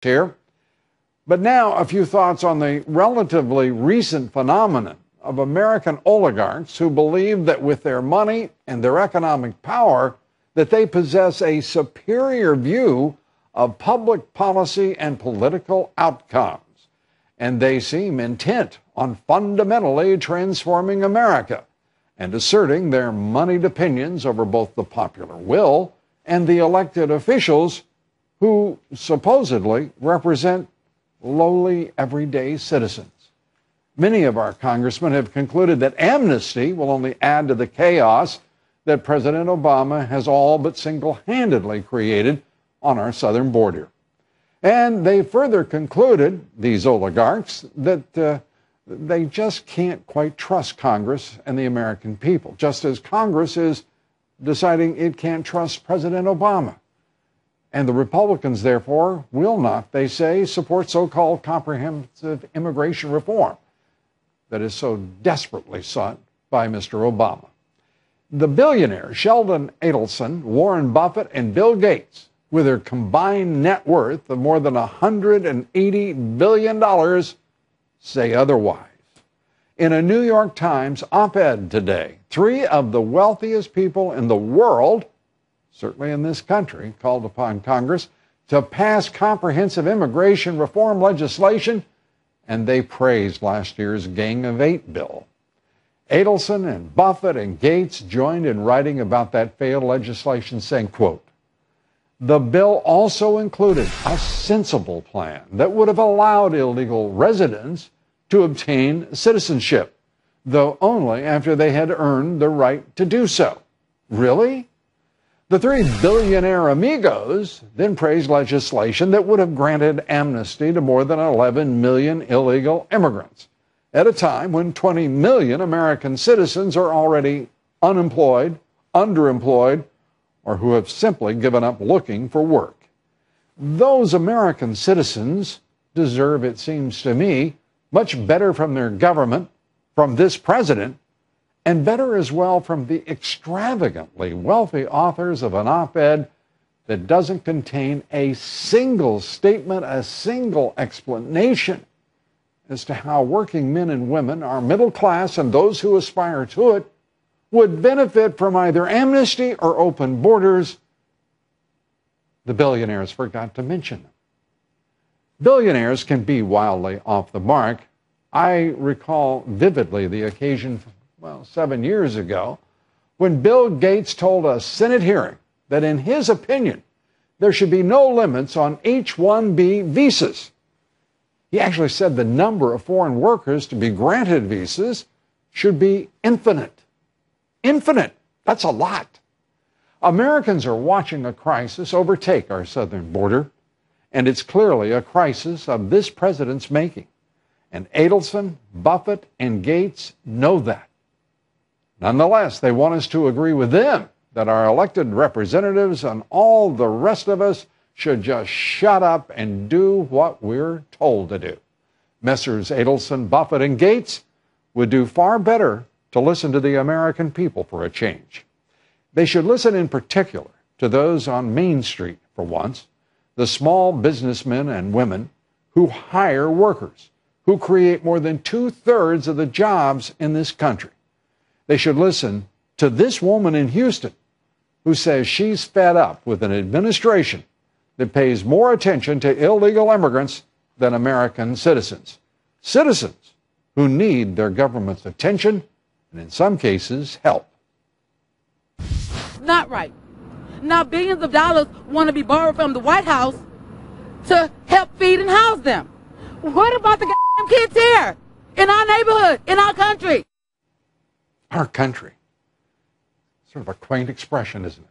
here. But now a few thoughts on the relatively recent phenomenon of American oligarchs who believe that with their money and their economic power that they possess a superior view of public policy and political outcomes. And they seem intent on fundamentally transforming America and asserting their moneyed opinions over both the popular will and the elected officials who supposedly represent lowly, everyday citizens. Many of our congressmen have concluded that amnesty will only add to the chaos that President Obama has all but single-handedly created on our southern border. And they further concluded, these oligarchs, that they just can't quite trust Congress and the American people, just as Congress is deciding it can't trust President Obama. And the Republicans, therefore, will not, they say, support so-called comprehensive immigration reform that is so desperately sought by Mr. Obama. The billionaires Sheldon Adelson, Warren Buffett, and Bill Gates, with their combined net worth of more than $180 billion, say otherwise. In a New York Times op-ed today, three of the wealthiest people in the world, certainly in this country, called upon Congress to pass comprehensive immigration reform legislation, and they praised last year's Gang of Eight bill. Adelson and Buffett and Gates joined in writing about that failed legislation, saying, quote, "The bill also included a sensible plan that would have allowed illegal residents to obtain citizenship, though only after they had earned the right to do so." Really? The three billionaire amigos then praised legislation that would have granted amnesty to more than 11 million illegal immigrants at a time when 20 million American citizens are already unemployed, underemployed, or who have simply given up looking for work. Those American citizens deserve, it seems to me, much better from their government, from this president, and better as well from the extravagantly wealthy authors of an op-ed that doesn't contain a single statement, a single explanation as to how working men and women, our middle class and those who aspire to it, would benefit from either amnesty or open borders. The billionaires forgot to mention them. Billionaires can be wildly off the mark. I recall vividly the occasion, 7 years ago, when Bill Gates told a Senate hearing that in his opinion, there should be no limits on H-1B visas. He actually said the number of foreign workers to be granted visas should be infinite. Infinite. That's a lot. Americans are watching a crisis overtake our southern border, and it's clearly a crisis of this president's making. And Adelson, Buffett, and Gates know that. Nonetheless, they want us to agree with them that our elected representatives and all the rest of us should just shut up and do what we're told to do. Messrs. Adelson, Buffett, and Gates would do far better to listen to the American people for a change. They should listen in particular to those on Main Street, for once, the small businessmen and women who hire workers, who create more than 2/3 of the jobs in this country. They should listen to this woman in Houston who says she's fed up with an administration that pays more attention to illegal immigrants than American citizens. Citizens who need their government's attention and, in some cases, help. Not right. Now billions of dollars want to be borrowed from the White House to help feed and house them. What about the goddamn kids here, in our neighborhood, in our country? Our country. Sort of a quaint expression, isn't it?